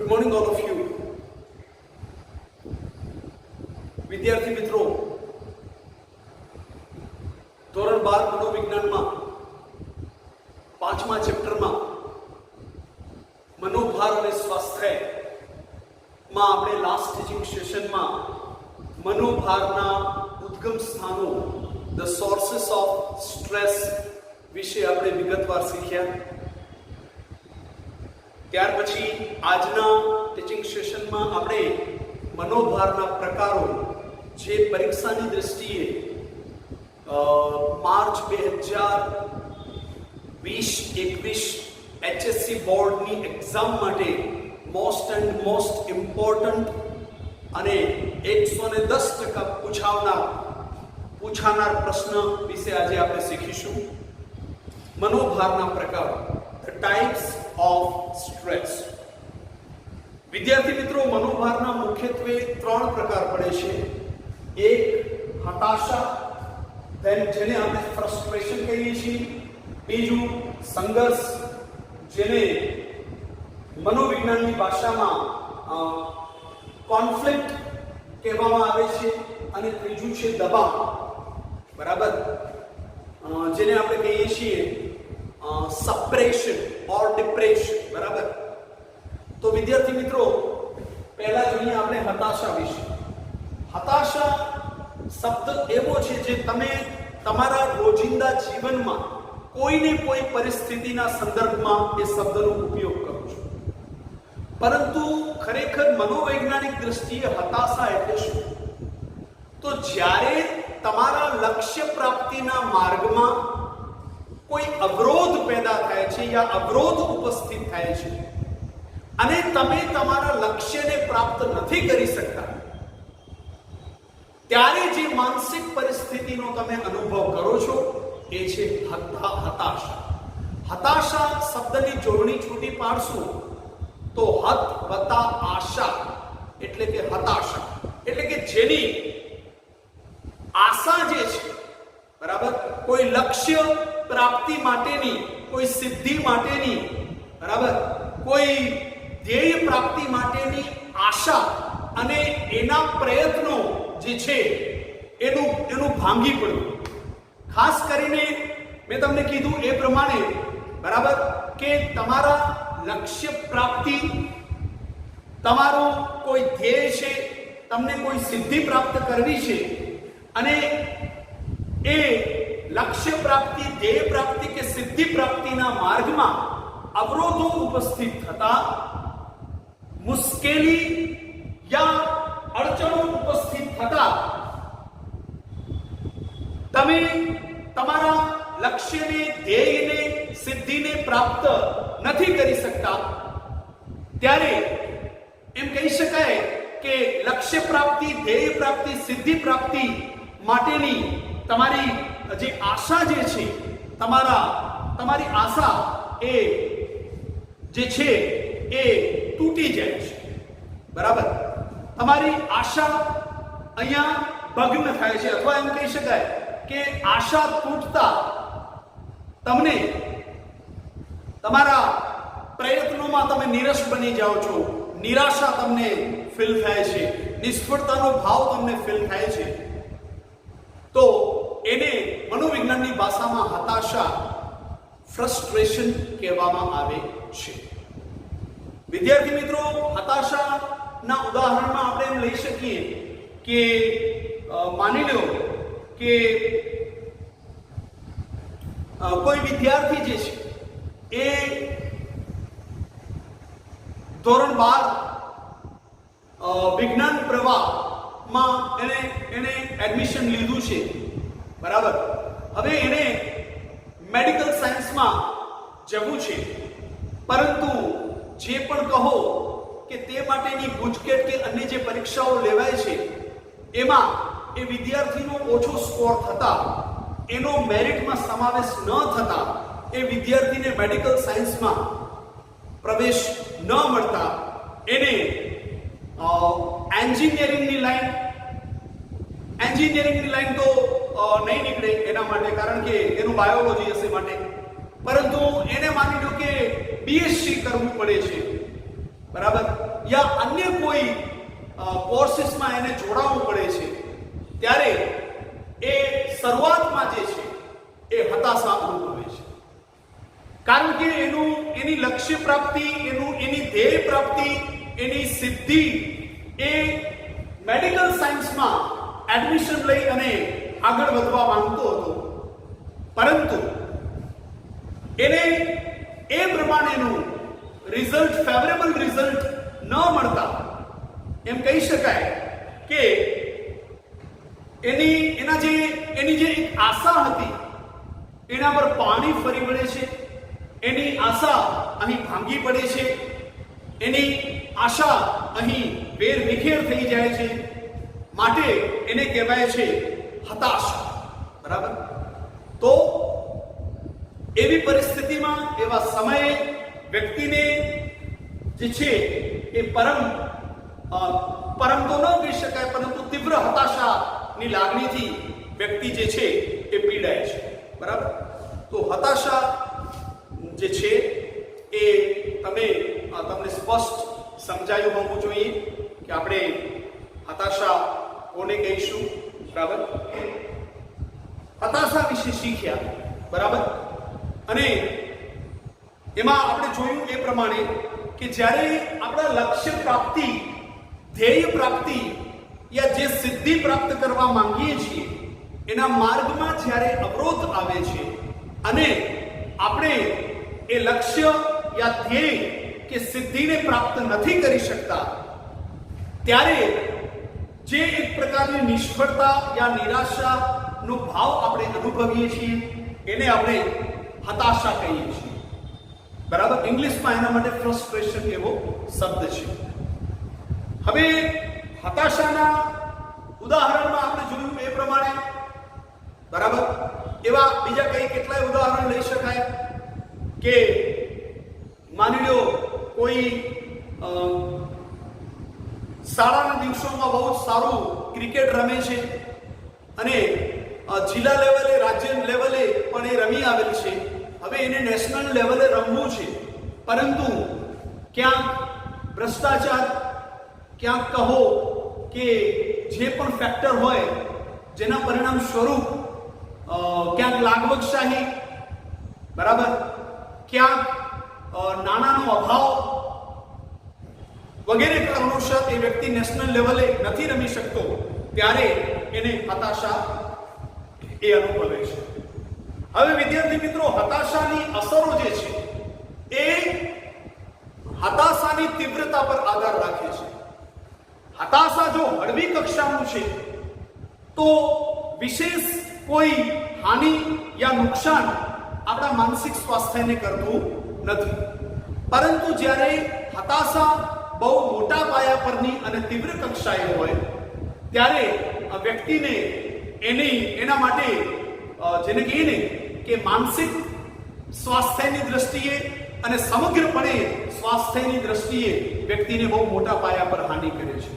Good morning all of you. વિદ્યાર્થી મિત્રો, ધોરણ 12 મનોવિજ્ઞાનમાં 5મા ચેપ્ટરમાં મનોભાર અને સ્વાસ્થ્ય માં આપણે લાસ્ટ ટીચિંગ સેશનમાં મનોભારના ઉદ્ગમ સ્થાનો, ધ સોર્सेस ઓફ સ્ટ્રેસ વિશે આપણે વિગતવાર શીખ્યા. ત્યાર પછી આજના ટીચિંગ સેશનમાં આપણે મનોભારના પ્રકારો જે પરીક્ષાની દ્રષ્ટિએ માર્ચ 2020-21 HSC બોર્ડની એક્ઝામ માટે મોસ્ટ ઇમ્પોર્ટન્ટ અને 110% પૂછાનાર પ્રશ્ન વિશે આજે આપણે શીખીશું. મનોભારના પ્રકારો, ધ ટાઇપ્સ ઓફ સ્ટ્રેસ. વિદ્યાર્થી મિત્રો, મનોભારના મુખ્યત્વે 3 પ્રકાર પડે છે. એક હતાશા, જેને આપણે ફ્રસ્ટ્રેશન કહીએ છીએ. બીજું સંઘર્ષ, જેને મનોવિજ્ઞાનની ભાષામાં કોન્ફ્લિક્ટ કહેવામાં આવે છે. અને ત્રીજું છે દબાવ, બરાબર, જેને આપણે કહીએ છીએ સપ્રેશન ઓર ડિપ્રેશન, બરાબર. તો વિદ્યાર્થી મિત્રો, પહેલા જોઈએ આપણે હતાશા વિશે. હતાશા શબ્દ એવો છે જે તમે તમારા રોજિંદા જીવનમાં કોઈને કોઈ પરિસ્થિતિના સંદર્ભમાં એ શબ્દનો ઉપયોગ કરો છો, પરંતુ ખરેખર મનોવૈજ્ઞાનિક દ્રષ્ટિએ હતાશા એટલે શું? તો જ્યારે તમારા લક્ષ્ય પ્રાપ્તિના માર્ગમાં કોઈ અવરોધ પેદા થાય છે યા અવરોધ ઉપસ્થિત થાય છે અને તમે તમારા લક્ષ્યને પ્રાપ્ત નથી કરી શકતા, ત્યારે જે માનસિક પરિસ્થિતિનો તમે અનુભવ કરો છો એ છે હતાશા. હતાશા શબ્દની જોડણી છૂટી પાડશું તો હત વત્તા આશા એટલે કે હતાશા, એટલે કે જેની આશા જે છે, બરાબર, કોઈ લક્ષ્ય પ્રાપ્તિ માટેની, કોઈ સિદ્ધિ માટેની, બરાબર, કોઈ ધ્યેય પ્રાપ્તિ માટેની આશા અને એના પ્રયત્નો જે છે એનું ભાંગી પડવું. ખાસ કરીને મેં તમને કીધું એ પ્રમાણે, બરાબર, કે તમારા લક્ષ્ય પ્રાપ્તિ, તમારો કોઈ ધ્યેય છે, તમને કોઈ સિદ્ધિ પ્રાપ્ત કરવી છે અને એ લક્ષ્ય પ્રાપ્તિ, ધ્યેય પ્રાપ્તિ કે સિદ્ધિ પ્રાપ્તિના માર્ગમાં અવરોધો ઉપસ્થિત થતા, મુશ્કેલી યા અડચણો ઉપસ્થિત થતા તમે તમારા લક્ષ્યને, ધ્યેયને, સિદ્ધિને પ્રાપ્ત નથી કરી શકતા, ત્યારે એમ કહી શકાય કે લક્ષ્ય પ્રાપ્તિ, ધ્યેય પ્રાપ્તિ, સિદ્ધિ પ્રાપ્તિ માટેની તમારી જે આશા જે છે, તમારી આશા એ જે છે એ તૂટી જાય છે, બરાબર. તમારી આશા અહીંયા ભગ્ન થાય છે, અથવા એમ કહી શકાય કે આશા તૂટતા તમને તમારા પ્રયત્નોમાં તમે નિરસ બની જાઓ છો, નિરાશા તમને ફીલ થાય છે, નિષ્ફળતાનો ભાવ તમને ફીલ થાય છે. તો એને મનોવિજ્ઞાનની ભાષામાં હતાશા, ફ્રસ્ટ્રેશન કહેવામાં આવે છે. વિદ્યાર્થી મિત્રો, હતાશાના ઉદાહરણમાં આપણે એમ લઈ શકીએ કે માની લો કે કોઈ વિદ્યાર્થી જે છે એ ધોરણ 12 વિજ્ઞાન પ્રવાહમાં એને એડમિશન લીધું છે, બરાબર. હવે એને મેડિકલ સાયન્સમાં જવું છે, પરંતુ જે પણ કહો કે તે માટેની ગુજકેટ કે અન્ય જે પરીક્ષાઓ લેવાય છે એમાં એ વિદ્યાર્થીનો ઓછો સ્કોર થતા, એનો મેરિટમાં સમાવેશ ન થતા, એ વિદ્યાર્થીને મેડિકલ સાયન્સમાં પ્રવેશ ન મળતા એને એન્જિનિયરિંગની લાઈન તો નહીં નીકળે એના માટે, કારણ કે એનું બાયોલોજી હશે માટે, પરંતુ એને માની લો કે BSc કરવું પડે છે, બરાબર. યા અન્ય કોઈ કોર્સીસમાં એને જોડાવવું પડે છે ત્યારે એ શરૂઆતમાં જે છે એ હતાશા અનુભવે છે, કારણ કે એની લક્ષ્ય પ્રાપ્તિ, એની ધ્યેય પ્રાપ્તિ, એની સિદ્ધિ એ મેડિકલ સાયન્સમાં એડમિશન લઈ અને આગળ વધવા માંગતો હતો, પરંતુ એને એ પ્રમાણેનું રિઝલ્ટ, ફેવરેબલ રિઝલ્ટ ન મળતા એમ કહી શકાય કે એની જે એક આશા હતી એના પર પાણી ફરી વળે છે, એની આશા અહીં ભાંગી પડે છે, એની આશા અહીં વેરવિખેર થઈ જાય છે, માટે એને કહેવાય છે હતાશા. બરાબર? તો એવી પરિસ્થિતિમાં, એવા સમયે વ્યક્તિને જે છે એ પરમ તો ન કહી શકાય, પરંતુ તીવ્ર હતાશાની લાગણીથી વ્યક્તિ જે છે એ પીડાય છે. બરાબર? તો હતાશા જે છે એ તમને સ્પષ્ટ સમજાયું હોવું જોઈએ કે આપણે હતાશા કોને કહીશું. બરાબર? હતાશા વિશે શીખ્યા. બરાબર? અને એમાં આપણે જોયું એ પ્રમાણે કે જ્યારે આપણા લક્ષ્ય પ્રાપ્તિ, ધ્યેય પ્રાપ્તિ યા જે સિદ્ધિ પ્રાપ્ત કરવા માંગીએ છીએ એના માર્ગમાં જ્યારે અવરોધ આવે છે અને આપણે એ લક્ષ્ય યા ધ્યેય કે સિદ્ધિને પ્રાપ્ત નથી કરી શકતા, ત્યારે જે એક પ્રકારની નિષ્ફળતા યા નિરાશાનો ભાવ આપણે અનુભવીએ છીએ એને આપણે હતાશા કહીએ છીએ. બરાબર? ઇંગ્લિશમાં એના માટે ફ્રસ્ટ્રેશન એવો શબ્દ છે. હવે હતાશાના ઉદાહરણમાં આપણે જોયું એ પ્રમાણે, બરાબર, એવા બીજા કેટલાય ઉદાહરણ લઈ શકાય કે માની લો કોઈ શાળાના દિવસોમાં બહુ સારું ક્રિકેટ રમે છે અને જિલ્લા લેવલે, રાજ્ય લેવલે પણ એ રમી આવેલ છે. હવે એને નેશનલ લેવલે રમવું છે, પરંતુ ક્યાંક ભ્રષ્ટાચાર, ક્યાંક કહો કે જે પણ ફેક્ટર હોય જેના પરિણામ સ્વરૂપ ક્યાંક લાગવગશાહી, બરાબર, ક્યાંક નાણાંનો અભાવ વગેરે કારણોસર એ વ્યક્તિ નેશનલ લેવલે નથી રમી શકતો, ત્યારે એને હતાશા એ અનુભવે છે. હવે વિદ્યાર્થી મિત્રો, હતાશાની અસરો જે છે એ હતાશાની તીવ્રતા પર આધાર રાખે છે. હતાશા જો હળવી કક્ષાનું છે તો વિશેષ કોઈ હાનિ યા નુકસાન આપણા માનસિક સ્વાસ્થ્યને કરતું નથી, પરંતુ જ્યારે હતાશા બહુ મોટા પાયા પરની અને તીવ્ર કક્ષાએ હોય ત્યારે આ વ્યક્તિને એના માટે જેને કહીએ ને કે માનસિક સ્વાસ્થ્યની દ્રષ્ટિએ અને સમગ્રપણે સ્વાસ્થ્યની દ્રષ્ટિએ વ્યક્તિને બહુ મોટા પાયા પર હાનિ કરે છે.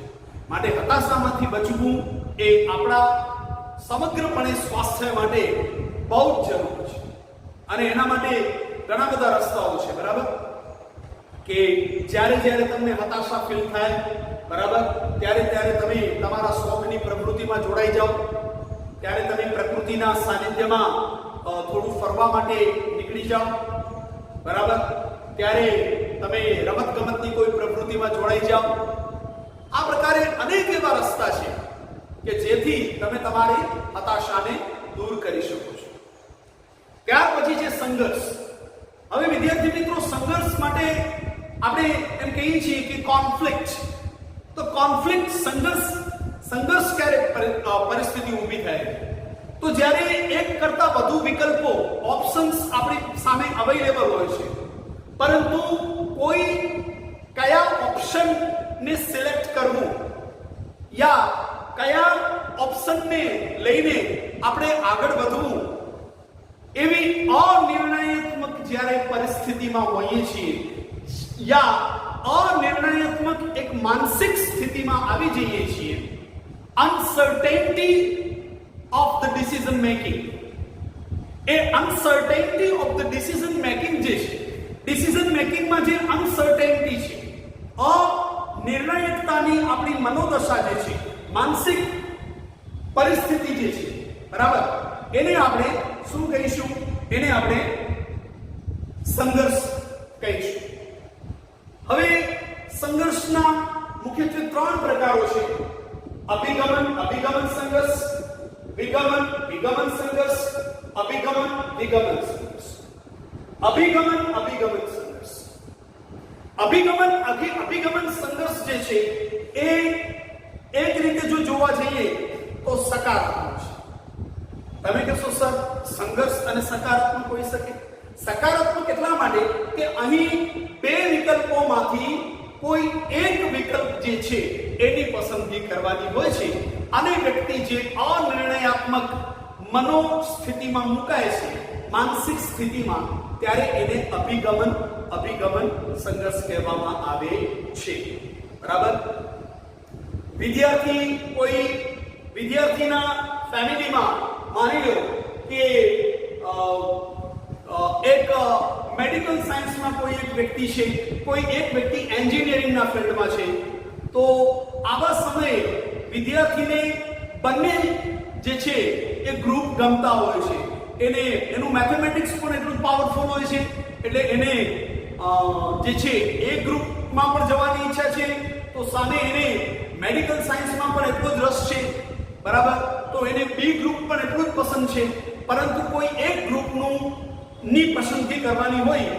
માટે હતાશામાંથી બચવું એ આપણા સમગ્રપણે સ્વાસ્થ્ય માટે બહુ જ જરૂરી છે. અને એના માટે ઘણા બધા રસ્તાઓ છે. બરાબર? કે જ્યારે તમને હતાશા ફીલ થાય, બરાબર, ત્યારે તમે તમારા શોખની પ્રવૃત્તિમાં જોડાઈ જાઓ, ત્યારે તમે પ્રકૃતિના સાનિધ્યમાં થોડું ફરવા માટે નીકળી જાઓ, બરાબર, ત્યારે તમે રમતગમતની કોઈ પ્રવૃત્તિમાં જોડાઈ જાઓ. આ પ્રકારે અનેક એવા રસ્તા છે કે જેથી તમે તમારી હતાશાને દૂર કરી શકો છો. ત્યાર પછી છે સંઘર્ષ. હવે વિદ્યાર્થી મિત્રો, સંઘર્ષ માટે આપણે એમ કહીએ છીએ કે કોન્ફ્લિક્ટ. તો કોન્ફ્લિક્ટ, સંઘર્ષ ક્યારે પરિસ્થિતિ ઊભી થાય તો જ્યારે એક કરતા વધુ વિકલ્પો, ઓપ્શન્સ આપણી સામે અવેલેબલ હોય છે, પરંતુ કોઈ કયા ઓપ્શનને સિલેક્ટ કરવું યા કયા ઓપ્શનને લઈને આપણે આગળ વધવું, એવી અનિર્ણયાત્મક જ્યારે પરિસ્થિતિમાં હોઈએ છીએ યા અનિર્ણયાત્મક એક માનસિક સ્થિતિમાં આવી જઈએ છીએ, uncertainty of the decision making, A uncertainty of the decision making જે છે, ડિસિઝન મેકિંગમાં જે અનસર્ટેનિટી છે, અનિર્ણાયકતાની આપણી મનોદશા જે છે, માનસિક પરિસ્થિતિ જે છે, બરાબર, એને આપણે શું કહીશું? એને આપણે સંઘર્ષ કહીશું. હવે સંઘર્ષના મુખ્યત્વે 3 પ્રકારો છે: અભિગમન સંઘર્ષ, વિગમન સંઘર્ષ, વિગમન સંઘર્ષ. અભિગમન સંઘર્ષ જે છે એ એક રીતે જો જોવા જઈએ તો સકારાત્મક છે. તમે કહેશો સર સંઘર્ષ અને સકારાત્મક હોઈ શકે? સકારાત્મક એટલા માટે કે અહીં 2 વિકલ્પોમાંથી કોઈ એક વિકલ્પ જે છે એની પસંદગી કરવાની હોય છે અને વ્યક્તિ જે અનિર્ણયાત્મક મનોસ્થિતિમાં મુકાય છે, માનસિક સ્થિતિમાં, ત્યારે એને અભિગમન સંઘર્ષ કહેવામાં આવે છે. બરાબર? વિદ્યાર્થીના ફેમિલીમાં માની લો કે એક મેડિકલ સાયન્સમાં કોઈ એક વ્યક્તિ છે, કોઈ એક વ્યક્તિ એન્જિનિયરિંગના ફિલ્ડમાં છે, તો આવા સમયે વિદ્યાર્થીને બંને જે છે એ ગ્રુપ ગમતા હોય છે. એનું મેથેમેટિક્સ પણ એટલું પાવરફુલ હોય છે, એટલે એને જે છે એ ગ્રુપમાં પણ જવાની ઈચ્છા છે, તો સામે એને મેડિકલ સાયન્સમાં પણ એટલો જ રસ છે, બરાબર, તો એને બી ગ્રુપ પણ એટલું જ પસંદ છે. પરંતુ કોઈ એક ગ્રુપનું પસંદગી કરવાની હોય,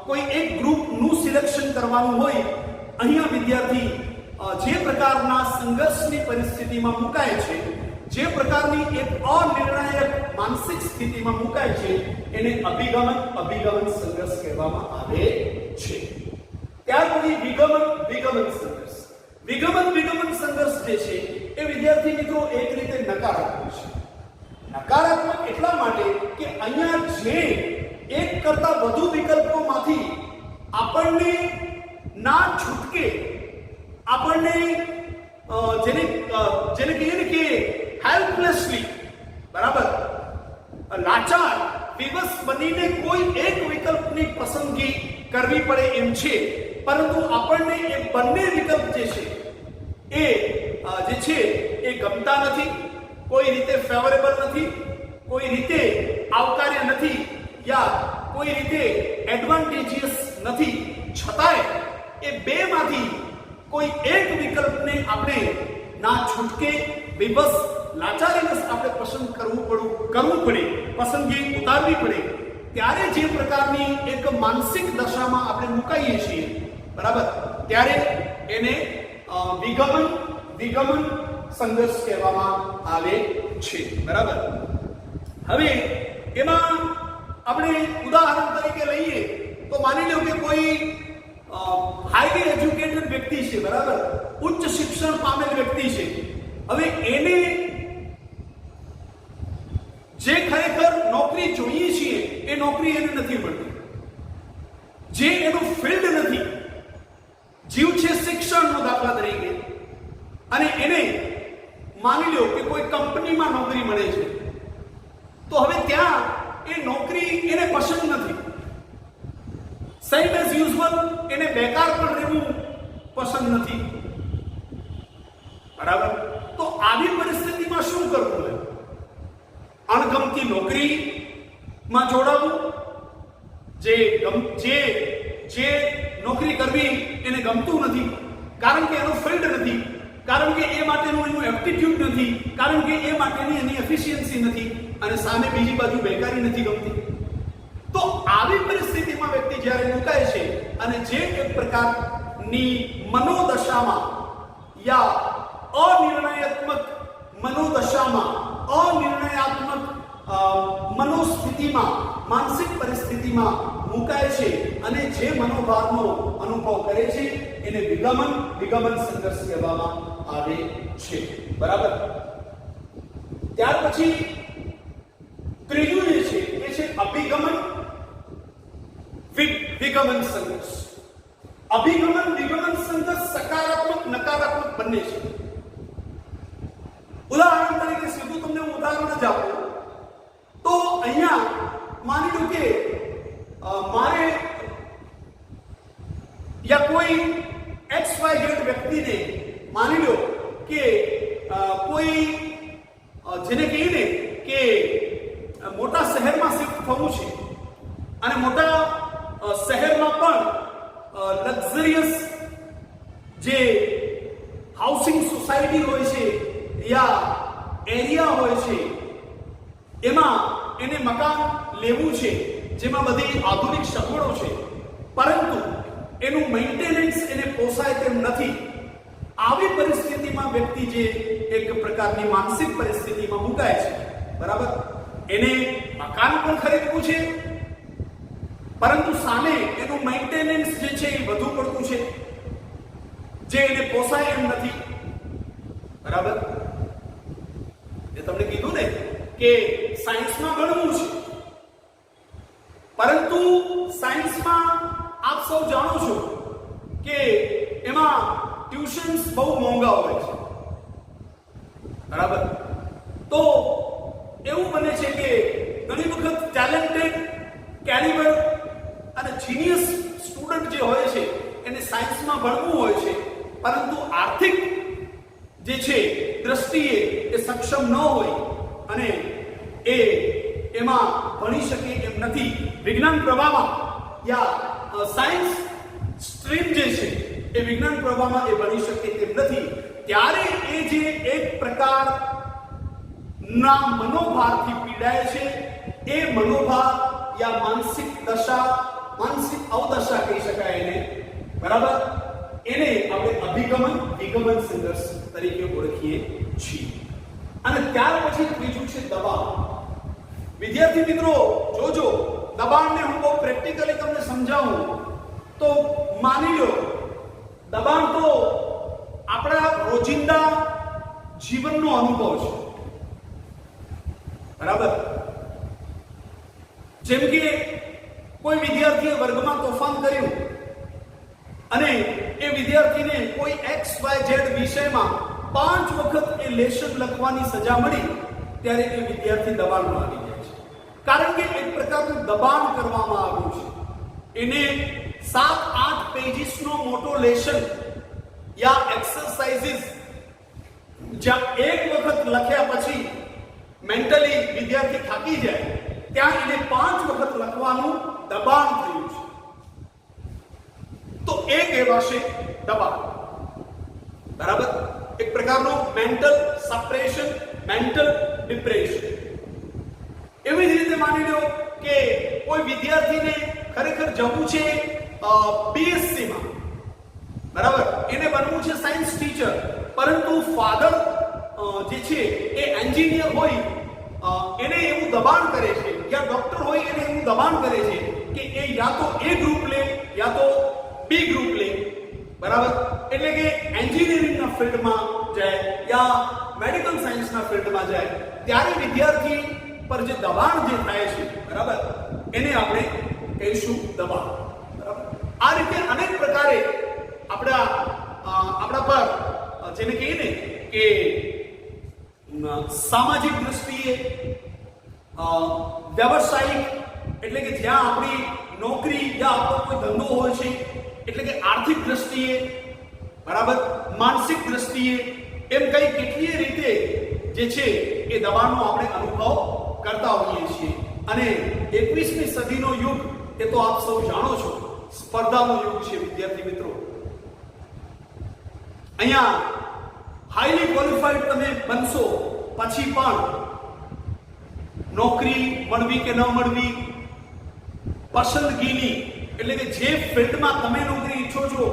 કોઈ એક ગ્રુપનું સિલેક્શન કરવાનું હોય, અહીંયા વિદ્યાર્થી જે પ્રકારના સંઘર્ષની પરિસ્થિતિમાં મુકાય છે, જે પ્રકારની એક અનિર્ણાયક માનસિક સ્થિતિમાં મુકાય છે, એને અભિગમન સંઘર્ષ કહેવામાં આવે છે. ત્યાર પછી વિગમન સંઘર્ષ. વિગમન સંઘર્ષ જે છે એ વિદ્યાર્થી મિત્રો એક રીતે નકારાત્મક છે. નકારાત્મક એટલા માટે કે અહીંયા જે એક કરતા વધુ વિકલ્પોમાંથી આપણને ના છૂટકે, આપણને જેને કહીએ ને કે હેલ્પલેસલી, બરાબર, લાચાર, વિવશ બનીને કોઈ એક વિકલ્પની પસંદગી કરવી પડે એમ છે, પરંતુ આપણને એ બંને વિકલ્પ જે છે એ ગમતા નથી, કોઈ રીતે ફેવરેબલ નથી, કોઈ રીતે આવકાર્ય નથી, યા કોઈ રીતે એડવાન્ટેજિયસ નથી, છતાંય એ બેમાંથી કોઈ એક વિકલ્પને આપણે ના છૂટકે, વિવશ, લાચારીવશ આપણે પસંદ કરવું પડે, પસંદગી ઉતારવી પડે, ત્યારે જે પ્રકારની એક માનસિક દશામાં આપણે મુકાઈએ છીએ, બરાબર, ત્યારે એને વિગમન સંઘર્ષ કહેવામાં આવે છે. બરાબર? હવે એમાં આપણે ઉદાહરણ તરીકે લઈએ તો માની લો કે કોઈ હાઈલી એજ્યુકેટેડ વ્યક્તિ છે, બરાબર, ઉચ્ચ શિક્ષણ પામેલ વ્યક્તિ છે. હવે એને જે ખરેખર નોકરી જોઈએ છીએ એ નોકરી એને નથી મળતી, જે એનું ફિલ્ડ નથી, જીવ છે શિક્ષણનો, દાખલા તરીકે, અને એને માની લો કે કોઈ કંપનીમાં નોકરી મળે છે, તો હવે ત્યાં એ નોકરી એને પસંદ નથી. સેમ એઝ યુઝ્યુઅલ એને બેકાર પણ રહેવું પસંદ નથી, બરાબર? તો આવી પરિસ્થિતિમાં શું કરવું? અણગમતી નોકરીમાં જોડાવું, જે નોકરી કરવી એને ગમતું નથી, કારણ કે એનો ફિલ્ડ નથી, કારણ કે એ માટેનું એનું એપ્ટિટ્યુડ નથી, કારણ કે એ માટેની એની એફિશિયન્સી નથી, અને સામે બીજી બાજુ બેકારી નથી ગમતી. તો આવી પરિસ્થિતિમાં વ્યક્તિ જ્યારે મુકાય છે અને જે એક પ્રકારની મનોદશામાં યા અનિર્ણયાત્મક મનોદશામાં, અનિર્ણયાત્મક મનોસ્થિતિમાં, માનસિક પરિસ્થિતિમાં મુકાય છે અને જે મનોભાવનો અનુભવ કરે છે એને વિગમન સંઘર્ષ કહેવામાં આવે છે. બરાબર? ત્યાર પછી ત્રીજું જે છે એ છે વિગમન સંઘર્ષ. વિગમન સંઘર્ષ સકારાત્મક, નકારાત્મક બંને છે. ઉદાહરણ તરીકે સીધું તમને હું ઉદાહરણ જ આપું તો અહીંયા માની લો કે મારે યા કોઈ XYZ કે કોઈ જેને કહીએ ને કે મોટા શહેરમાં શિફ્ટ થવું છે અને મોટા શહેરમાં પણ લક્ઝરિયસ જે હાઉસિંગ સોસાયટી હોય છે યા એરિયા હોય છે એમાં એને મકાન લેવું છે જેમાં બધી આધુનિક સગવડો છે, પરંતુ એનું મેન્ટેનન્સ એને પોસાય તેમ નથી. આવી પરિસ્થિતિમાં વ્યક્તિ જે એક પ્રકારની માનસિક પરિસ્થિતિમાં મુકાય છે, બરાબર, એને મકાન પણ ખરીદવું છે પરંતુ સામે એનું મેન્ટેનન્સ જે છે એ વધુ પડતું છે, જે એને પોસાય એમ નથી. બરાબર, એ તમને કીધું ને કે સાયન્સમાં ભણવું છે, પરંતુ સાયન્સમાં આપ સૌ જાણો છો કે એમાં ટ્યુશન્સ બહુ મોંઘા હોય છે. બરાબર, તો એવું બને છે કે ઘણી વખત ટેલેન્ટેડ, કેલિબર અને જીનિયસ સ્ટુડન્ટ જે હોય છે એને સાયન્સમાં ભણવું હોય છે, પરંતુ આર્થિક જે છે દ્રષ્ટિએ એ સક્ષમ ન હોય અને એ એમાં ભણી શકે એમ નથી. વિજ્ઞાન પ્રવાહમાં યા સાયન્સ સ્ટ્રીમ જે છે એ વિજ્ઞાન પ્રવાહમાં એ ભણી શકે તેમ નથી. ત્યારે એ જે એક પ્રકારના મનોભારથી પીડાય છે, એ મનોભાર યા માનસિક દશા, માનસિક અવદશા કહી શકાય એને, બરાબર, એને આપણે અભિગમન વિગમન સંઘર્ષ તરીકે ઓળખીએ છીએ. અને ત્યાર પછી ત્રીજું છે દબાણ. વિદ્યાર્થી મિત્રો જોજો, દબાણને હું બહુ પ્રેક્ટિકલી તમને સમજાવું તો માની લો દબાણ તો આપણા રોજિંદા જીવનનો અનુભવ છે. બરાબર, જેમ કે કોઈ વિદ્યાર્થીએ વર્ગમાં તોફાન કર્યું અને એ વિદ્યાર્થીને કોઈ XYZ વિષયમાં 5 વખત એ લેશન લખવાની સજા મળી, ત્યારે એ વિદ્યાર્થી દબાણમાં આવી જાય છે. કારણ કે એક પ્રકારનું દબાણ કરવામાં આવ્યું છે. એને 7-8 પેજીસનો મોટો લેશન યા એક્સરસાઇઝીસ જ્યાં એક વખત લખ્યા પછી મેન્ટલી વિદ્યાર્થી થાકી જાય, ત્યાં એને 5 વખત લખવાનું દબાણ થયું છે. તો એ કહેવાશે દબાણ. બરાબર, એક પ્રકારનું મેન્ટલ સપ્રેશન, મેન્ટલ ડિપ્રેશન. એવી જ રીતે માની લો કે કોઈ વિદ્યાર્થીને ખરેખર જવું છે BSc માં, બરાબર, એને બનવું છે સાયન્સ ટીચર, પરંતુ ફાધર જે છે એ એન્જિનિયર હોય, એને એવું દબાણ કરે છે, યા ડોક્ટર હોય એને એવું દબાણ કરે છે કે એ યા તો A ગ્રુપ લે યા તો B ગ્રુપ લે. બરાબર, એટલે કે એન્જિનિયરિંગના ફિલ્ડમાં જાય યા મેડિકલ સાયન્સના ફિલ્ડમાં જાય, ત્યારે વિદ્યાર્થી પર જે દબાણ જે થાય છે, બરાબર, એને આપણે કહીશું દબાણ. બરાબર, આ રીતે અનેક પ્રકારે આપણા પર જેને કહીએ ને કે સામાજિક દ્રષ્ટિએ, વ્યવસાયિક એટલે કે જ્યાં આપણી નોકરી યા આપણો કોઈ ધંધો હોય છે, એટલે કે આર્થિક દ્રષ્ટિએ, બરાબર, માનસિક દ્રષ્ટિએ, એમ કઈ કેટલીય રીતે જે છે એ દબાણનો આપણે અનુભવ કરતા હોઈએ છીએ. અને 21મી સદીનો યુગ એ તો આપ સૌ જાણો છો, સ્પર્ધાનો યુગ છે વિદ્યાર્થી મિત્રો. અહીંયા હાઈલી ક્વોલિફાઈડ તમે બનશો પછી પણ નોકરી મળવી કે ન મળવી, પસંદગીની એટલે કે જે ફિલ્ડમાં તમે નોકરી ઈચ્છો છો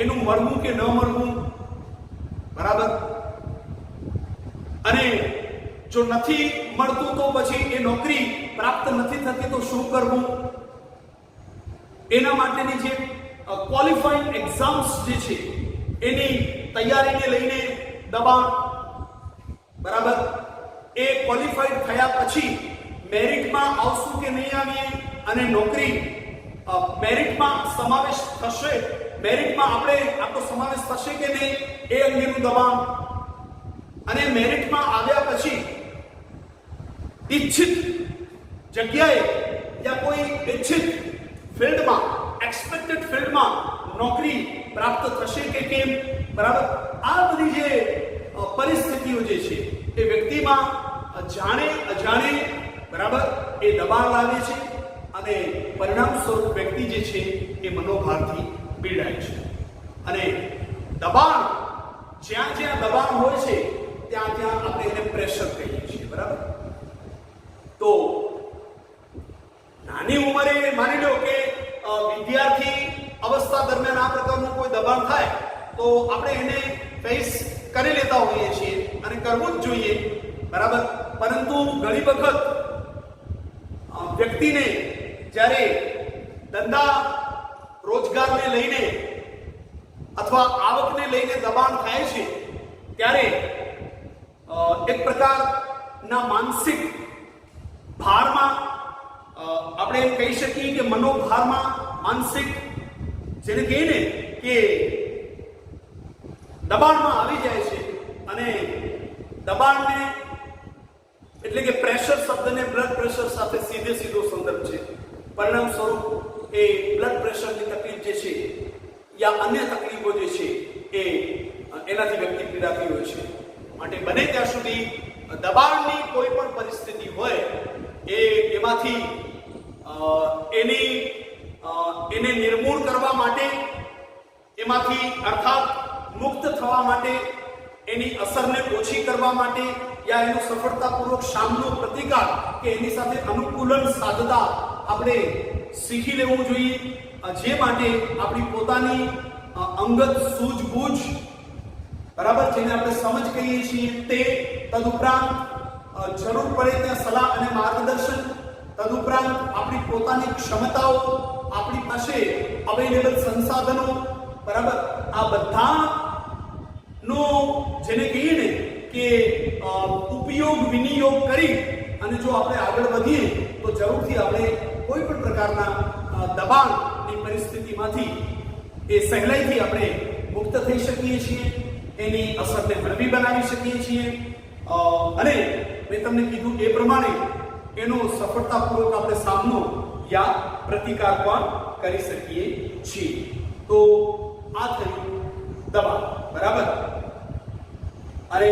એનું મળવું કે ન મળવું, બરાબર, અને જો નથી મળતું તો પછી એ નોકરી પ્રાપ્ત નથી થતી તો શું કરવું, એના માટેની જે ક્વોલિફાઈંગ એક્ઝામ્સ જે છે એની તૈયારીને લઈને દબાણ. બરાબર, એ ક્વોલિફાઈડ થયા પછી મેરિટમાં આવશું કે નહીં આવીએ, અને નોકરી મેરિટમાં સમાવેશ થશે, મેરિટમાં આપણો સમાવેશ થશે કે નહીં એ અંગેનું દબાણ. અને મેરિટમાં આવ્યા પછી ઈચ્છિત જગ્યાએ યા કોઈ ઈચ્છિત ફિલ્ડમાં, એક્સપેક્ટેડ ફિલ્ડમાં નોકરી પ્રાપ્ત થશે કે કેમ, બરાબર, આ બધી જે ત્રીજું જે છે એ વ્યક્તિમાં જાણે અજાણે બરાબર એ દબાણ લાવે છે અને પરિણામ સ્વરૂપ વ્યક્તિ જે છે એ મનોભારથી પીડાય છે. અને દબાણ જ્યાં જ્યાં દબાણ હોય છે ત્યાં ત્યાં આપણે એને પ્રેશર કહીએ છીએ. બરાબર, તો નાની ઉંમરે માની લો કે વિદ્યાર્થી અવસ્થા દરમિયાન આ પ્રકારનું કોઈ દબાણ થાય તો આપણે એને ફેસ કરી લેતા હોઈએ છીએ અને કરવું જ જોઈએ. બરાબર, પરંતુ ઘણી વખત વ્યક્તિને જ્યારે ધંધા રોજગારને લઈને અથવા આવકને લઈને દબાણ થાય છે ત્યારે એક પ્રકારના માનસિક ભારમાં આપણે એમ કહી શકીએ કે મનોભારમાં માનસિક જેને કહીએ ને કે દબાણમાં આવી જાય છે. અને દબાણને એટલે કે પ્રેશર શબ્દને બ્લડ પ્રેશર સાથે સીધો સંદર્ભ છે. પરિણામ સ્વરૂપ એ બ્લડ પ્રેશરની તકલીફ જે છે યા અન્ય તકલીફો જે છે એ એનાથી વ્યક્તિ પીડાતી હોય છે. માટે બને ત્યાં સુધી દબાણની કોઈ પણ પરિસ્થિતિ હોય એમાંથી એને નિર્મૂળ કરવા માટે, એમાંથી અર્થાત મુક્ત થવા માટે, એની અસરને ઓછી કરવા માટે યા એનો સફળતાપૂર્વક સામનો પ્રતિકાર કે એની સાથે અનુકૂલન સાધતા આપણે શીખી લેવું જોઈએ. જે માટે આપણી પોતાની અંગત સૂઝબૂઝ બરાબર જેને આપણે સમજ કહીએ છીએ તે, તદુપરાંત જરૂર પડે ત્યાં સલાહ અને માર્ગદર્શન, તદુપરાંત આપણી પોતાની ક્ષમતાઓ, આપણી પાસે અવેલેબલ સંસાધનો, બરાબર, આ બધાનો જેને કહીએ ને કે ઉપયોગ વિનિયોગ કરી અને જો આપણે આગળ વધીએ તો જરૂરથી આપણે કોઈ પણ પ્રકારના દબાણની પરિસ્થિતિમાંથી એ સહેલાઈથી આપણે મુક્ત થઈ શકીએ છીએ, એની અસરને હળવી બનાવી શકીએ છીએ અને મેં તમને કીધું એ પ્રમાણે એનો સફળતાપૂર્વક આપણે સામનો યા પ્રતિકાર પણ કરી શકીએ છીએ. તો આ થયું દબાણ. બરાબર, અને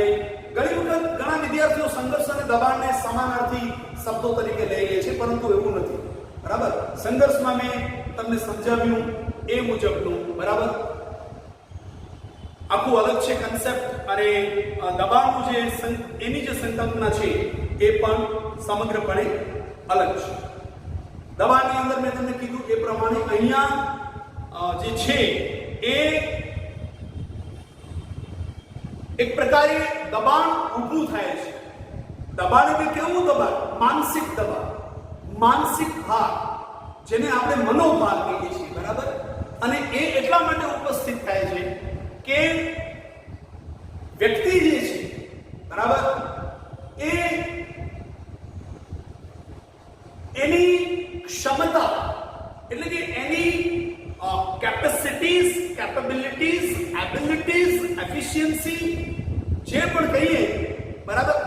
ઘણી વખત ઘણા વિદ્યાર્થીઓ સંઘર્ષ અને દબાણને સમાનાર્થી શબ્દો તરીકે લઈ લે છે, પરંતુ એવું નથી. બરાબર, સંઘર્ષમાં મેં તમને સમજાવ્યું એ મુજબનું બરાબર આખું અલગ છે કન્સેપ્ટ, અને દબાણનું જે એની જે સંકલ્પના છે એ પણ સમગ્રપણે અલગ છે. દબાણની અંદર મેં તમને કીધું એ પ્રમાણે અહીંયા જે છે એ એક પ્રકારે દબાણ ઊભું થાય છે. દબાણ એટલે કેવું દબાણ? માનસિક દબાણ, માનસિક ભાર, જેને આપણે મનોભાર કહીએ છીએ. બરાબર, અને એ એટલા માટે ઉપસ્થિત થાય છે કે વ્યક્તિ જે છે બરાબર એ એની ક્ષમતા એટલે કે એની કેપેસિટીઝ, કેપેબિલિટીઝ, એબિલિટીઝ, એફિશિયન્સી જે પણ કહીએ બરાબર,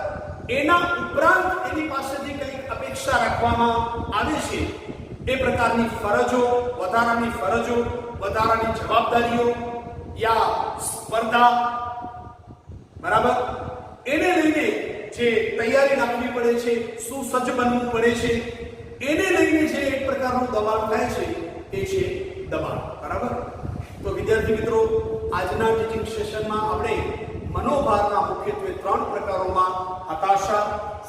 એના ઉપરાંત એની પાસેથી કંઈક અપેક્ષા રાખવામાં આવે છે એ પ્રકારની ફરજો, વધારાની જવાબદારીઓ યા સ્પર્ધા બરાબર, એને લઈને જે તૈયારી રાખવી પડે છે, સુસજ્જ બનવું પડે છે, એને લઈને જે એક પ્રકારનું દબાણ થાય છે એ છે દબાણ. બરાબર, તો વિદ્યાર્થી મિત્રો, આજના ટીચિંગ સેશનમાં આપણે મનોભારના મુખ્યત્વે 3 પ્રકારોમાં હતાશા,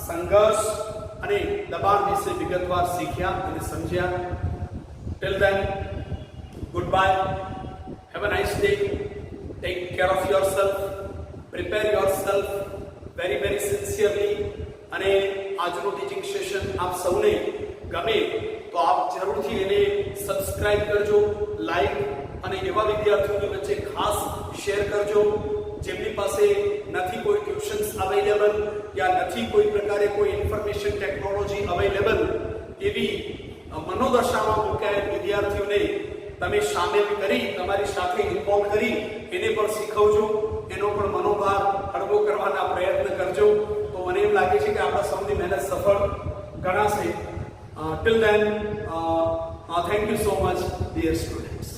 સંઘર્ષ અને દબાણ વિશે વિગતવાર શીખ્યા અને સમજ્યા. Till then, goodbye, have a nice day, take care of yourself, prepare yourself very very sincerely. અને આજનું ટીચિંગ સેશન આપ સૌને ગમે તો આપ જરૂરથી એને સબસ્ક્રાઇબ કરજો, લાઈક, અને એવા વિદ્યાર્થીઓની વચ્ચે ખાસ શેર કરજો જેમની પાસે નથી કોઈ ટ્યુશન્સ અવેલેબલ યા નથી કોઈ પ્રકારે કોઈ ઇન્ફોર્મેશન ટેકનોલોજી અવેલેબલ. એવી મનોદશામાં મુકાયેલ વિદ્યાર્થીઓને તમે સામેલ કરી, તમારી સાથે ઇન્વોલ્વ કરી એને પણ શીખવજો, એનો પણ મનોભાર હળવો કરવાના પ્રયત્ન કરજો. તો મને એમ લાગે છે કે આપણા સૌની મહેનત સફળ ગણાશે. Till then, thank you so much, dear students.